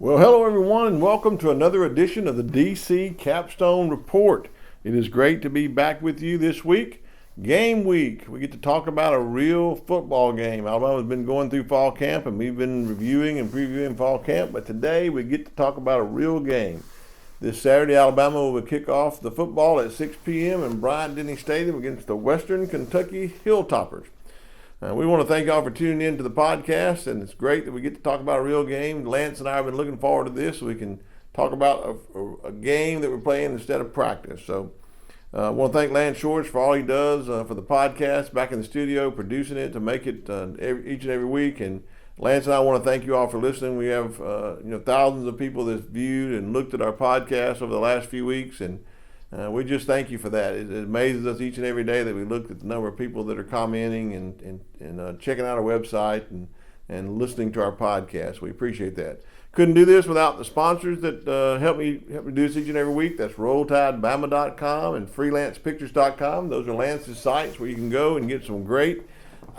Well, hello everyone, and welcome to another edition of the DC Capstone Report. It is great to be back with you this week. Game week. We get to talk about a real football game. Alabama's been going through fall camp, and we've been reviewing and previewing fall camp, but today we get to talk about a real game. This Saturday, Alabama will kick off the football at 6 p.m. in Bryant-Denny Stadium against the Western Kentucky Hilltoppers. We want to thank y'all for tuning in to the podcast, and it's great that we get to talk about a real game. Lance and I have been looking forward to this so we can talk about a game that we're playing instead of practice. So I want to thank Lance Shorts for all he does for the podcast, back in the studio, producing it to make it each and every week. And Lance and I want to thank you all for listening. We have thousands of people that's viewed and looked at our podcast over the last few weeks, and we just thank you for that. It amazes us each and every day that we look at the number of people that are commenting and checking out our website and listening to our podcast. We appreciate that. Couldn't do this without the sponsors that help me do this each and every week. That's RollTideBama.com and FreelancePictures.com. Those are Lance's sites where you can go and get some great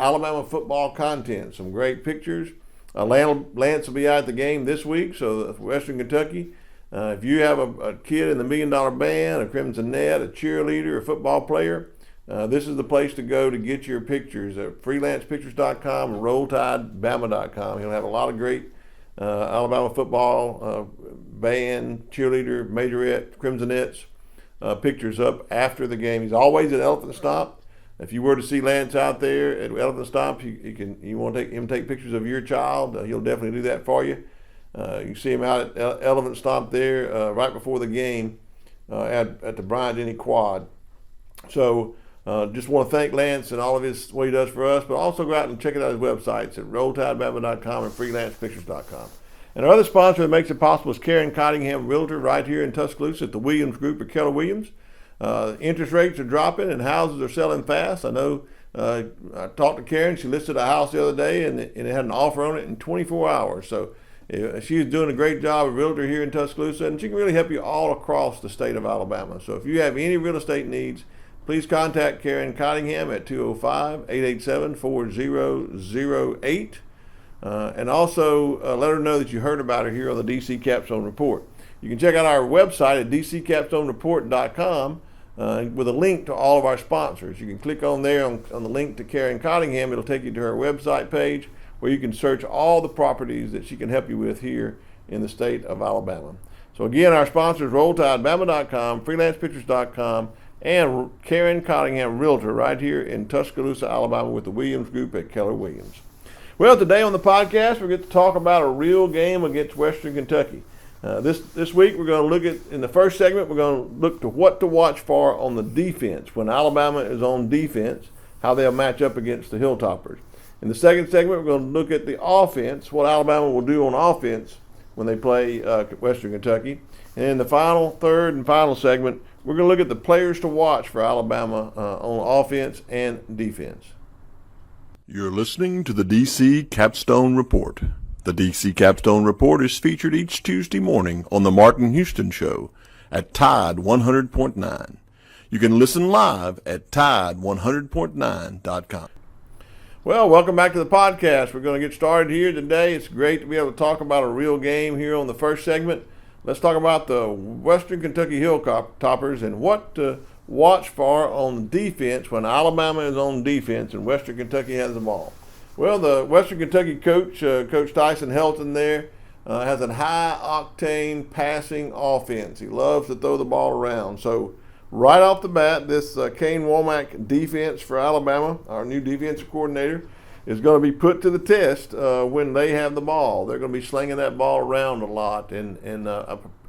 Alabama football content, some great pictures. Lance will be out at the game this week, so Western Kentucky. If you have a kid in the $1 Million Band, a Crimson Net, a cheerleader, a football player, this is the place to go to get your pictures at freelancepictures.com and rolltidebama.com. He'll have a lot of great Alabama football band, cheerleader, majorette, Crimsonettes pictures up after the game. He's always at Elephant Stomp. If you were to see Lance out there at Elephant Stomp, you want to take pictures of your child, he'll definitely do that for you. You can see him out at Elephant Stomp there right before the game at the Bryant-Denny Quad. So just want to thank Lance and all of what he does for us, but also go out and check out his websites at rolltidebama.com and freelancepictures.com. And our other sponsor that makes it possible is Keon Cottingham Realtor right here in Tuscaloosa at the Williams Group of Keller Williams. Interest rates are dropping and houses are selling fast. I know I talked to Karen. She listed a house the other day and it had an offer on it in 24 hours. So she's doing a great job of realtor here in Tuscaloosa, and she can really help you all across the state of Alabama. So if you have any real estate needs, please contact Karen Cottingham at 205-887-4008. And also let her know that you heard about her here on the DC Capstone Report. You can check out our website at dccapstonereport.com with a link to all of our sponsors. You can click on there on the link to Karen Cottingham. It'll take you to her website page, where you can search all the properties that she can help you with here in the state of Alabama. So again, our sponsors, RollTideBama.com, FreelancePictures.com, and Karen Cottingham Realtor right here in Tuscaloosa, Alabama with the Williams Group at Keller Williams. Well, today on the podcast, we're going to talk about a real game against Western Kentucky. This week, we're going to look at, in the first segment, we're going to look to what to watch for on the defense when Alabama is on defense, how they'll match up against the Hilltoppers. In the second segment, we're going to look at the offense, what Alabama will do on offense when they play Western Kentucky. And in the third and final segment, we're going to look at the players to watch for Alabama on offense and defense. You're listening to the DC Capstone Report. The DC Capstone Report is featured each Tuesday morning on the Martin Houston Show at Tide 100.9. You can listen live at Tide100.9.com. Well, welcome back to the podcast. We're going to get started here today. It's great to be able to talk about a real game here on the first segment. Let's talk about the Western Kentucky Hilltoppers and what to watch for on defense when Alabama is on defense and Western Kentucky has the ball. Well, the Western Kentucky coach, Coach Tyson Helton there, has a high-octane passing offense. He loves to throw the ball around. So right off the bat, this Kane Womack defense for Alabama, our new defensive coordinator, is going to be put to the test when they have the ball. They're going to be slinging that ball around a lot, and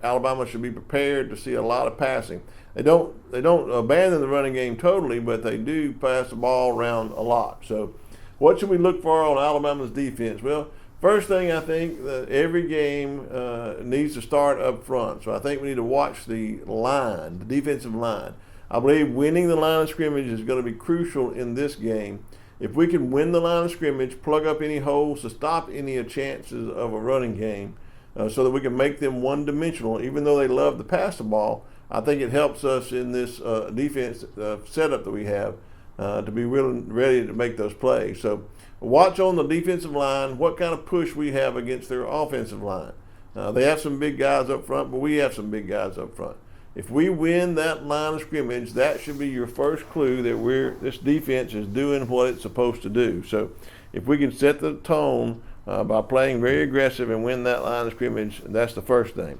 Alabama should be prepared to see a lot of passing. They don't abandon the running game totally, but they do pass the ball around a lot. So what should we look for on Alabama's defense? Well, first thing, I think that every game needs to start up front. So I think we need to watch the line, the defensive line. I believe winning the line of scrimmage is going to be crucial in this game. If we can win the line of scrimmage, plug up any holes to stop any chances of a running game so that we can make them one-dimensional, even though they love to pass the ball, I think it helps us in this defense setup that we have to be really ready to make those plays. So watch on the defensive line what kind of push we have against their offensive line. They have some big guys up front, but we have some big guys up front. If we win that line of scrimmage, that should be your first clue that this defense is doing what it's supposed to do. So if we can set the tone by playing very aggressive and win that line of scrimmage, that's the first thing.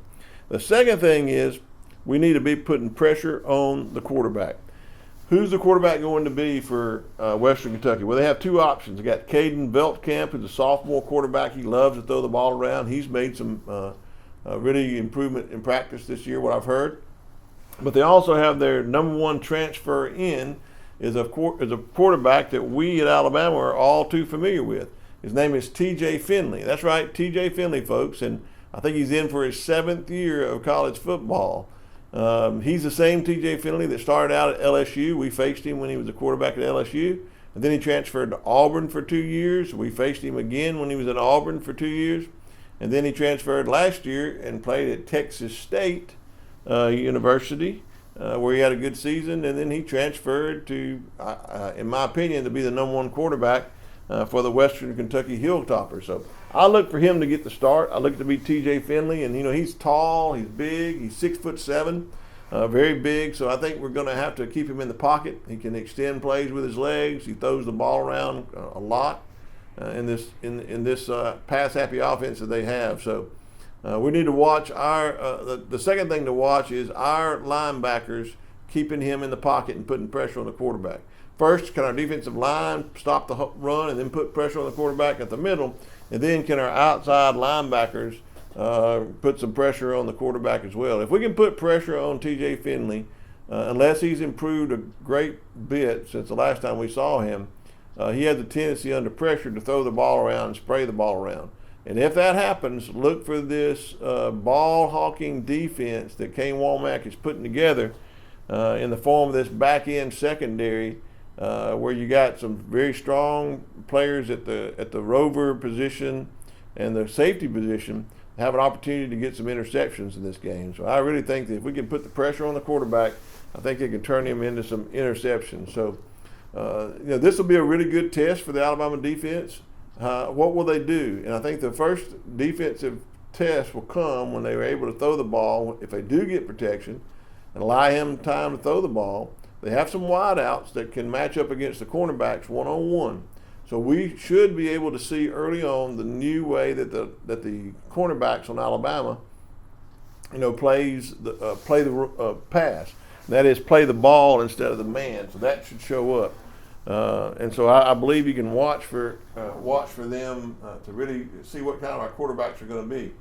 The second thing is we need to be putting pressure on the quarterback. Who's the quarterback going to be for Western Kentucky? Well, they have two options. They got Caden Veltkamp, who's a sophomore quarterback. He loves to throw the ball around. He's made some really improvement in practice this year, what I've heard. But they also have their number one transfer in is a quarterback that we at Alabama are all too familiar with. His name is T.J. Finley. That's right, T.J. Finley, folks. And I think he's in for his 7th year of college football. He's the same T.J. Finley that started out at LSU. We faced him when he was a quarterback at LSU. And then he transferred to Auburn for 2 years. We faced him again when he was at Auburn for 2 years. And then he transferred last year and played at Texas State University, where he had a good season. And then he transferred to, in my opinion, to be the number one quarterback for the Western Kentucky Hilltoppers. So I look for him to get the start. I look to be T.J. Finley, and he's tall, he's big, he's 6'7", very big. So I think we're going to have to keep him in the pocket. He can extend plays with his legs. He throws the ball around a lot in this pass-happy offense that they have. So we need to watch the second thing to watch is our linebackers keeping him in the pocket and putting pressure on the quarterback. First, can our defensive line stop the run and then put pressure on the quarterback at the middle? And then can our outside linebackers put some pressure on the quarterback as well? If we can put pressure on T.J. Finley, unless he's improved a great bit since the last time we saw him, he has a tendency under pressure to throw the ball around and spray the ball around. And if that happens, look for this ball-hawking defense that Kane Womack is putting together in the form of this back-end secondary, where you got some very strong players at the rover position and the safety position have an opportunity to get some interceptions in this game. So I really think that if we can put the pressure on the quarterback, I think it can turn him into some interceptions. So this will be a really good test for the Alabama defense. What will they do? And I think the first defensive test will come when they are able to throw the ball. If they do get protection and allow him time to throw the ball, they have some wideouts that can match up against the cornerbacks one-on-one. So we should be able to see early on the new way that the cornerbacks on Alabama, play the pass. That is, play the ball instead of the man. So that should show up. And so I believe you can watch for them to really see what kind of our quarterbacks are going to be.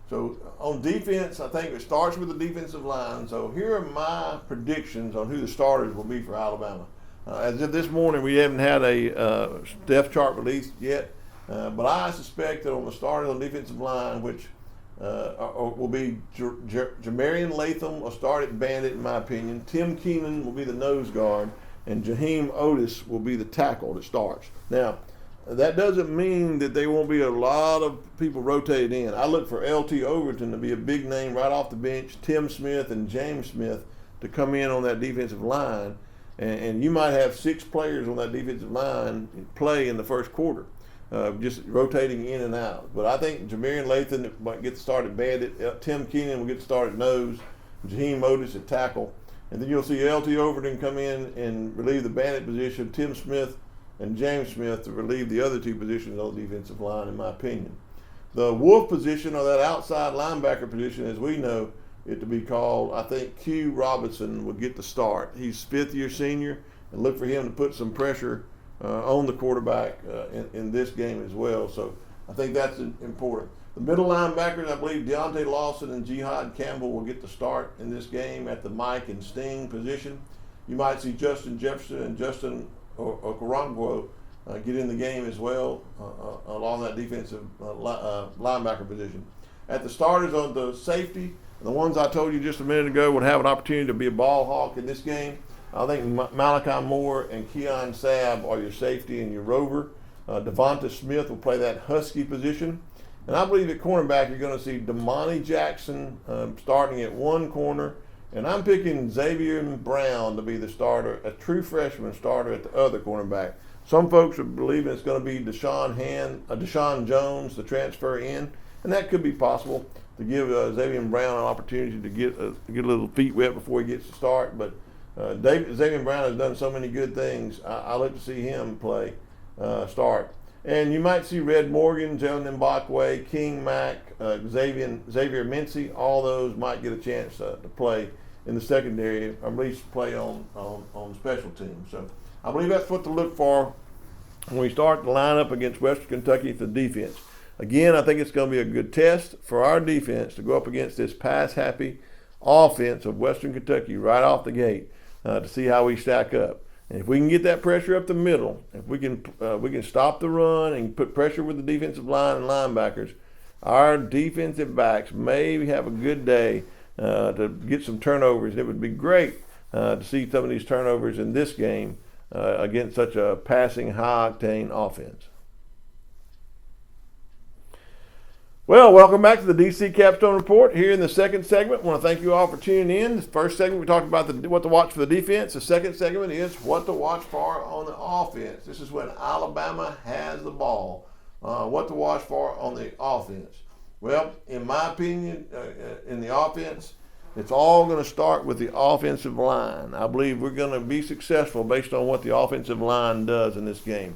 So on defense, I think it starts with the defensive line. So here are my predictions on who the starters will be for Alabama. As of this morning, we haven't had a depth chart released yet, but I suspect that on the starters on the defensive line, which will be Jamarian Latham will start at Bandit, in my opinion. Tim Keon will be the nose guard, and Jaheim Otis will be the tackle that starts. Now, that doesn't mean that there won't be a lot of people rotated in. I look for L.T. Overton to be a big name right off the bench, Tim Smith and James Smith to come in on that defensive line, and you might have 6 players on that defensive line play in the first quarter, just rotating in and out. But I think Jamarian Latham might get started Bandit, Tim Keon will get started nose, Jaheim Otis at tackle, and then you'll see L.T. Overton come in and relieve the Bandit position, Tim Smith and James Smith to relieve the other 2 positions on the defensive line, in my opinion. The Wolf position, or that outside linebacker position, as we know it to be called, I think Q Robinson will get the start. He's 5th-year senior, and look for him to put some pressure on the quarterback in this game as well. So I think that's important. The middle linebackers, I believe Deontay Lawson and Jihad Campbell will get the start in this game at the Mike and Sting position. You might see Justin Jefferson and Justin Okoronkwo get in the game as well along that defensive linebacker position. At the starters on the safety, the ones I told you just a minute ago would have an opportunity to be a ball hawk in this game. I think Malachi Moore and Keon Sabb are your safety and your rover. Devonta Smith will play that husky position. And I believe at cornerback you're going to see Damani Jackson starting at one corner. And I'm picking Xavier Brown to be the starter, a true freshman starter at the other cornerback. Some folks are believing it's going to be Deshaun Jones, the transfer in. and that could be possible to give Xavier Brown an opportunity to get a little feet wet before he gets to start. But Xavier Brown has done so many good things. I look to see him play, start. And you might see Red Morgan, Jalen Mbakwe, King Mack, Xavier Mincy. All those might get a chance to play in the secondary, or at least play on special teams. So I believe that's what to look for when we start the lineup against Western Kentucky for defense. Again, I think it's going to be a good test for our defense to go up against this pass-happy offense of Western Kentucky right off the gate to see how we stack up. And if we can get that pressure up the middle, if we can stop the run and put pressure with the defensive line and linebackers, our defensive backs may have a good day to get some turnovers. It would be great to see some of these turnovers in this game against such a passing, high-octane offense. Well, welcome back to the DC Capstone Report. Here in the second segment, I want to thank you all for tuning in. The first segment, we talked about what to watch for the defense. The second segment is what to watch for on the offense. This is when Alabama has the ball. What to watch for on the offense. Well, in my opinion, in the offense, it's all going to start with the offensive line. I believe we're going to be successful based on what the offensive line does in this game.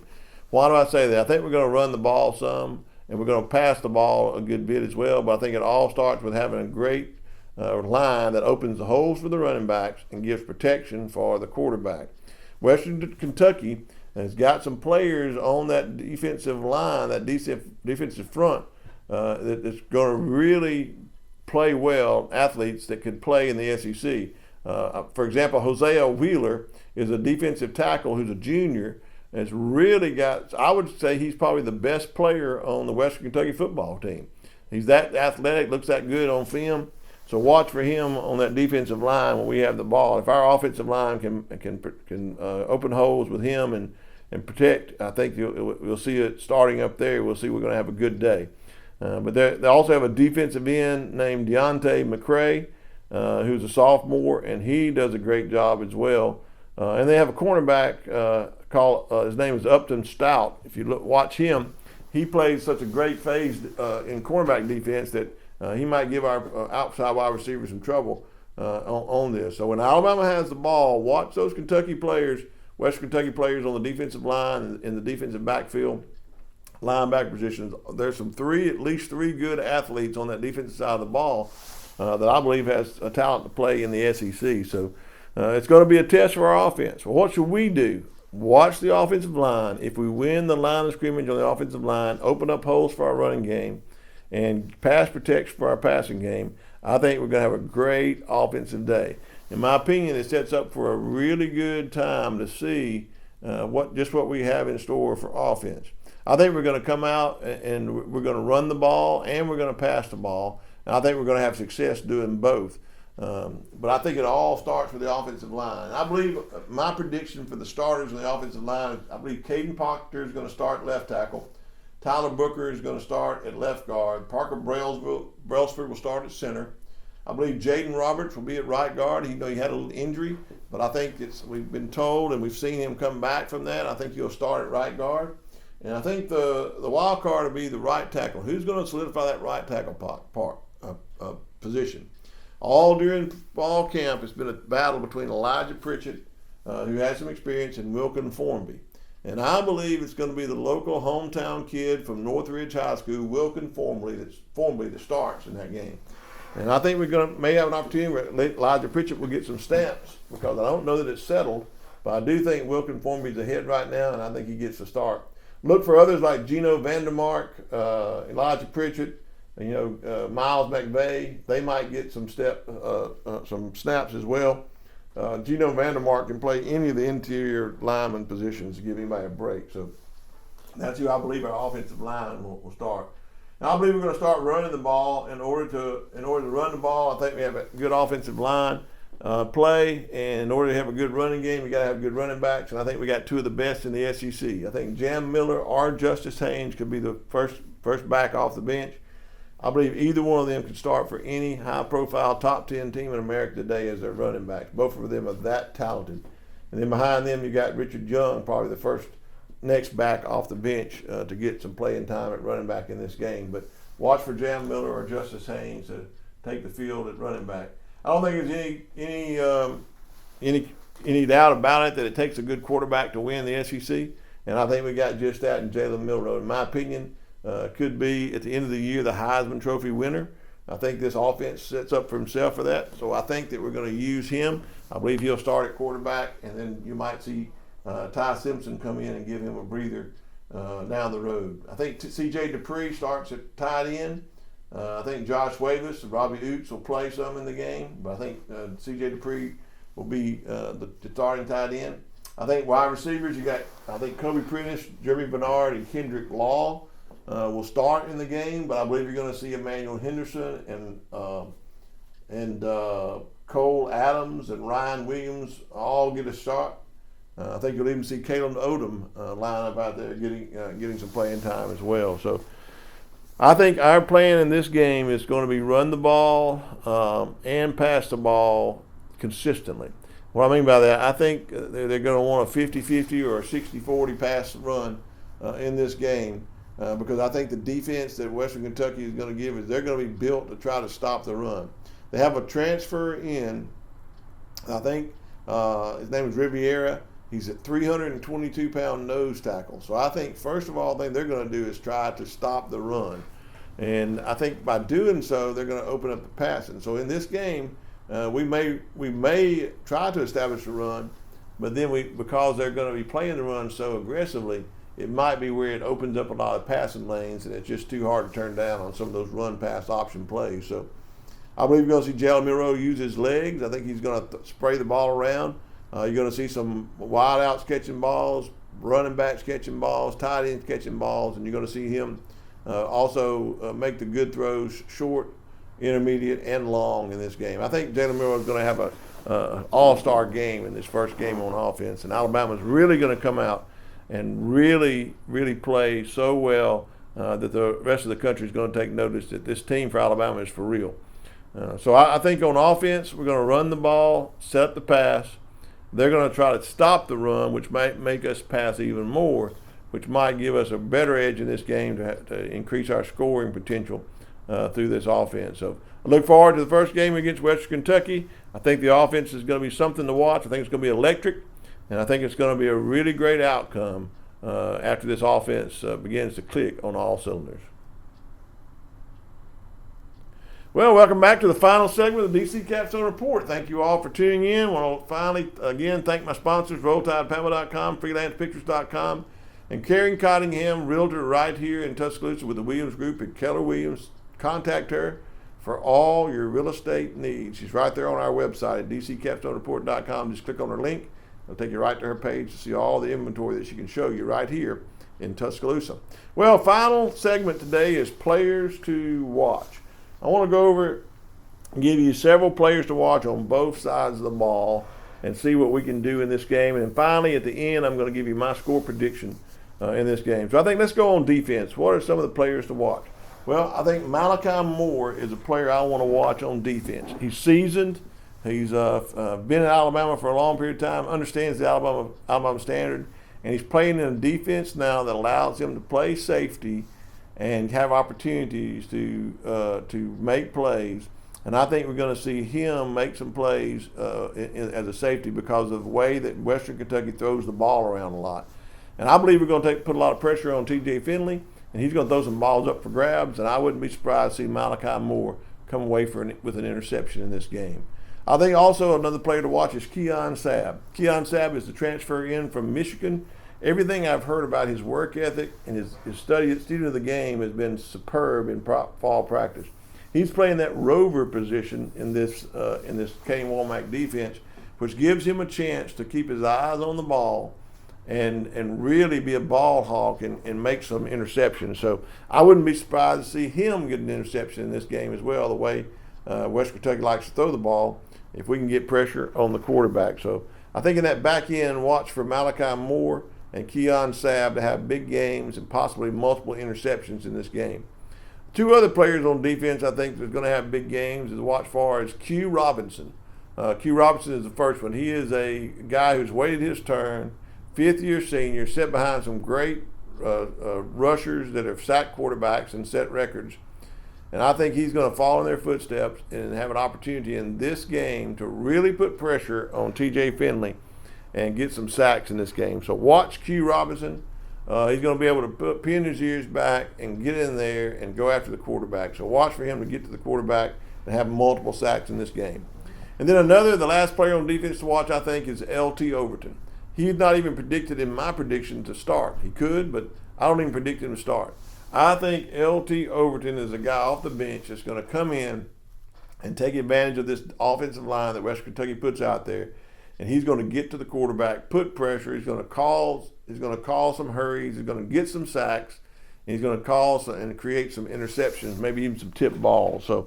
Why do I say that? I think we're going to run the ball some, and we're going to pass the ball a good bit as well, but I think it all starts with having a great line that opens the holes for the running backs and gives protection for the quarterback. Western Kentucky has got some players on that defensive line, that defensive front, that's going to really play well, athletes that could play in the SEC. For example, Hosea Wheeler is a defensive tackle who's a junior, has really got, I would say he's probably the best player on the Western Kentucky football team. He's that athletic, looks that good on film. So watch for him on that defensive line when we have the ball. If our offensive line can open holes with him and protect, I think we'll see it starting up there. We'll see we're going to have a good day. But they also have a defensive end named Deontay McCray, who's a sophomore, and he does a great job as well. And they have a cornerback his name is Upton Stout. If you watch him, he plays such a great phase in cornerback defense that he might give our outside wide receivers some trouble on this. So when Alabama has the ball, watch those Kentucky players, Western Kentucky players on the defensive line, in the defensive backfield, linebacker positions. There's at least three good athletes on that defensive side of the ball that I believe has a talent to play in the SEC. So it's going to be a test for our offense. Well, what should we do? Watch the offensive line. If we win the line of scrimmage on the offensive line, open up holes for our running game, and pass protection for our passing game, I think we're going to have a great offensive day. In my opinion, it sets up for a really good time to see what we have in store for offense. I think we're going to come out and we're going to run the ball and we're going to pass the ball. And I think we're going to have success doing both. But I think it all starts with the offensive line. I believe my prediction for the starters on the offensive line, I believe Caden Proctor is going to start left tackle. Tyler Booker is going to start at left guard. Parker Brailsford will start at center. I believe Jaden Roberts will be at right guard. He had a little injury, but I think we've been told and we've seen him come back from that. I think he'll start at right guard. And I think the wild card will be the right tackle. Who's going to solidify that right tackle position? All during fall camp, it's been a battle between Elijah Pritchett, who has some experience, and Wilkin Formby. And I believe it's going to be the local hometown kid from Northridge High School, Wilkin Formby, that starts in that game. And I think may have an opportunity where Elijah Pritchett will get some snaps, because I don't know that it's settled, but I do think Wilkin Formby's ahead right now, and I think he gets the start. Look for others like Gino Vandermark, Elijah Pritchett, Miles McVeigh. They might get some snaps as well. Gino Vandermark can play any of the interior lineman positions to give anybody a break. So that's who I believe our offensive line will start. And I believe we're going to start running the ball. In order to run the ball, I think we have a good offensive line play, and in order to have a good running game, we got to have good running backs. And I think we got two of the best in the SEC. I think Jam Miller or Justice Haynes could be the first back off the bench. I believe either one of them could start for any high-profile top 10 team in America today as their running backs. Both of them are that talented. And then behind them, you got Richard Young, probably the next back off the bench to get some playing time at running back in this game. But watch for Jalen Milroe or Justice Haynes to take the field at running back. I don't think there's any doubt about it that it takes a good quarterback to win the SEC, and I think we got just that in Jalen Milroe. In my opinion, could be at the end of the year the Heisman Trophy winner. I think this offense sets up for himself for that, so I think that we're going to use him. I believe he'll start at quarterback, and then you might see Ty Simpson come in and give him a breather down the road. I think C.J. Dupree starts at tight end. I think Josh Wavis and Robbie Oots will play some in the game, but I think C.J. Dupree will be the starting tight end. I think wide receivers, I think Kobe Prentice, Germie Bernard, and Kendrick Law will start in the game, but I believe you're going to see Emmanuel Henderson and Cole Adams and Ryan Williams all get a shot. I think you'll even see Caleb Odom line up out there getting some playing time as well. So I think our plan in this game is going to be run the ball and pass the ball consistently. What I mean by that, I think they're going to want a 50-50 or a 60-40 pass run in this game because I think the defense that Western Kentucky is going to give is they're going to be built to try to stop the run. They have a transfer in, I think his name is Riviera. He's a 322-pound nose tackle. So I think, first of all, the thing they're going to do is try to stop the run. And I think by doing so, they're going to open up the passing. So in this game, we may try to establish a run, but then because they're going to be playing the run so aggressively, it might be where it opens up a lot of passing lanes, and it's just too hard to turn down on some of those run-pass option plays. So I believe you're going to see Jalen Milroe use his legs. I think he's going to spray the ball around. You're going to see some wide outs catching balls, running backs catching balls, tight ends catching balls, and you're going to see him also make the good throws short, intermediate, and long in this game. I think Jalen Milroe is going to have an all-star game in this first game on offense, and Alabama's really going to come out and really, really play so well that the rest of the country is going to take notice that this team for Alabama is for real. So I think on offense, we're going to run the ball, set up the pass. They're going to try to stop the run, which might make us pass even more, which might give us a better edge in this game to increase our scoring potential through this offense. So I look forward to the first game against Western Kentucky. I think the offense is going to be something to watch. I think it's going to be electric, and I think it's going to be a really great outcome after this offense begins to click on all cylinders. Well, welcome back to the final segment of the DC Capstone Report. Thank you all for tuning in. I want to finally, again, thank my sponsors, RollTidePamela.com, FreelancePictures.com, and Karen Cottingham, realtor right here in Tuscaloosa with the Williams Group at Keller Williams. Contact her for all your real estate needs. She's right there on our website at DCCapstoneReport.com. Just click on her link. It'll take you right to her page to see all the inventory that she can show you right here in Tuscaloosa. Well, final segment today is players to watch. I want to go over and give you several players to watch on both sides of the ball and see what we can do in this game. And finally, at the end, I'm going to give you my score prediction in this game. So I think let's go on defense. What are some of the players to watch? Well, I think Malachi Moore is a player I want to watch on defense. He's seasoned. He's been at Alabama for a long period of time, understands the Alabama standard, and he's playing in a defense now that allows him to play safety and have opportunities to make plays. And I think we're going to see him make some plays as a safety because of the way that Western Kentucky throws the ball around a lot. And I believe we're going to put a lot of pressure on T.J. Finley, and he's going to throw some balls up for grabs, and I wouldn't be surprised to see Malachi Moore come away with an interception in this game. I think also another player to watch is Keon Sabb. Keon Sabb is the transfer in from Michigan. Everything I've heard about his work ethic and his student of the game has been superb in fall practice. He's playing that rover position in this Kane Womack defense, which gives him a chance to keep his eyes on the ball and really be a ball hawk and make some interceptions. So I wouldn't be surprised to see him get an interception in this game as well, the way West Kentucky likes to throw the ball, if we can get pressure on the quarterback. So I think in that back end, watch for Malachi Moore and Keon Sabb to have big games and possibly multiple interceptions in this game. Two other players on defense I think are going to have big games to watch for is Q Robinson. Q Robinson is the first one. He is a guy who's waited his turn, fifth-year senior, set behind some great rushers that have sacked quarterbacks and set records. And I think he's going to follow in their footsteps and have an opportunity in this game to really put pressure on T.J. Finley and get some sacks in this game. So watch Q Robinson. He's going to be able to pin his ears back and get in there and go after the quarterback. So watch for him to get to the quarterback and have multiple sacks in this game. And then the last player on defense to watch, I think, is L.T. Overton. He's not even predicted in my prediction to start. He could, but I don't even predict him to start. I think L.T. Overton is a guy off the bench that's going to come in and take advantage of this offensive line that West Kentucky puts out there, and he's going to get to the quarterback, put pressure. He's going to cause some hurries. He's going to get some sacks. And he's going to cause and create some interceptions, maybe even some tipped balls. So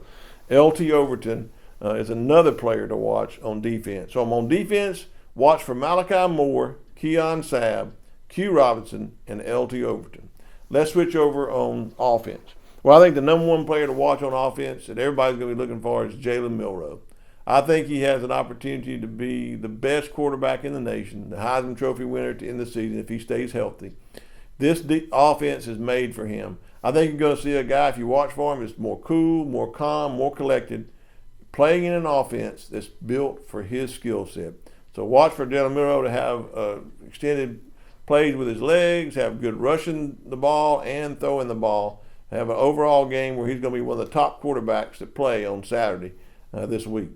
L.T. Overton is another player to watch on defense. So I'm on defense. Watch for Malachi Moore, Keon Sabb, Q Robinson, and L.T. Overton. Let's switch over on offense. Well, I think the number one player to watch on offense that everybody's going to be looking for is Jalen Milroe. I think he has an opportunity to be the best quarterback in the nation, the Heisman Trophy winner to end the season if he stays healthy. This offense is made for him. I think you're going to see a guy, if you watch for him, is more cool, more calm, more collected, playing in an offense that's built for his skill set. So watch for Jalen Milroe to have extended plays with his legs, have good rushing the ball and throwing the ball, have an overall game where he's going to be one of the top quarterbacks that play on Saturday this week.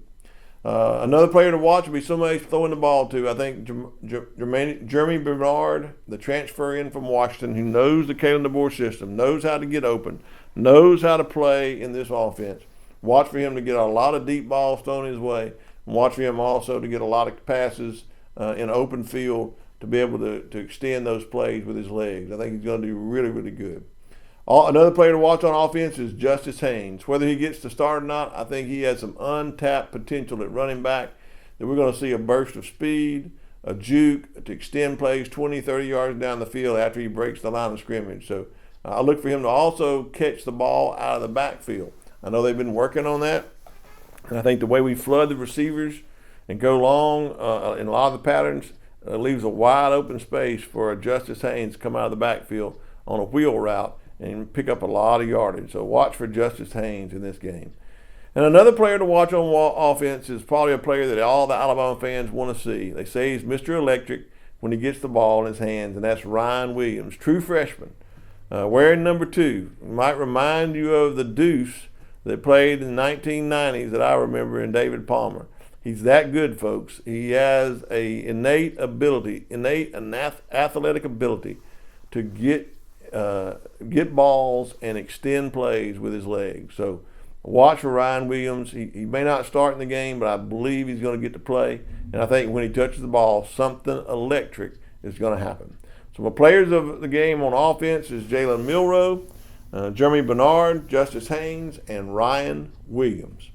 Another player to watch will be somebody throwing the ball to. I think Germie Bernard, the transfer in from Washington, who knows the Kalen DeBoer system, knows how to get open, knows how to play in this offense. Watch for him to get a lot of deep balls thrown his way. And watch for him also to get a lot of passes in open field to be able to extend those plays with his legs. I think he's going to do really, really good. Another player to watch on offense is Justice Haynes. Whether he gets to start or not, I think he has some untapped potential at running back, that we're going to see a burst of speed, a juke to extend plays 20, 30 yards down the field after he breaks the line of scrimmage. So I look for him to also catch the ball out of the backfield. I know they've been working on that, and I think the way we flood the receivers and go long in a lot of the patterns leaves a wide open space for a Justice Haynes to come out of the backfield on a wheel route and pick up a lot of yardage. So watch for Justice Haynes in this game. And another player to watch on offense is probably a player that all the Alabama fans want to see. They say he's Mr. Electric when he gets the ball in his hands, and that's Ryan Williams, true freshman, wearing number 2. Might remind you of the Deuce that played in the 1990s that I remember in David Palmer. He's that good, folks. He has a innate athletic ability to get balls and extend plays with his legs. So watch for Ryan Williams. He may not start in the game, but I believe he's going to get to play. And I think when he touches the ball, something electric is going to happen. So my players of the game on offense is Jalen Milroe, Germie Bernard, Justice Haynes, and Ryan Williams.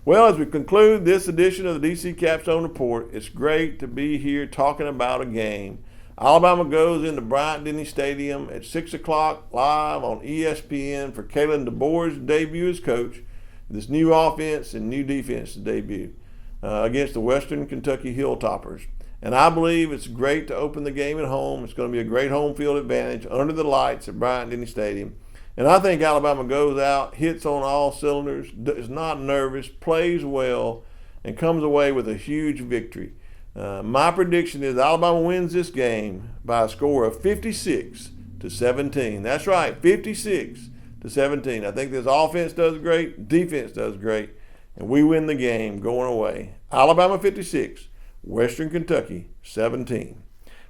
Well, as we conclude this edition of the DC Capstone Report, it's great to be here talking about a game. Alabama goes into Bryant-Denny Stadium at 6 o'clock live on ESPN for Kalen DeBoer's debut as coach, this new offense and new defense to debut against the Western Kentucky Hilltoppers. And I believe it's great to open the game at home. It's going to be a great home field advantage under the lights at Bryant-Denny Stadium. And I think Alabama goes out, hits on all cylinders, is not nervous, plays well, and comes away with a huge victory. My prediction is Alabama wins this game by a score of 56-17. That's right, 56-17. I think this offense does great, defense does great, and we win the game going away. Alabama 56, Western Kentucky 17.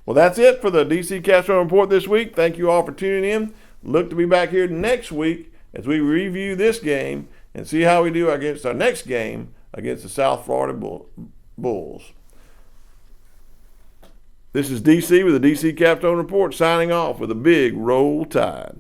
Well, that's it for the DC Capstone Report this week. Thank you all for tuning in. Look to be back here next week as we review this game and see how we do against our next game against the South Florida Bulls. This is DC with the DC Capstone Report signing off with a big Roll Tide.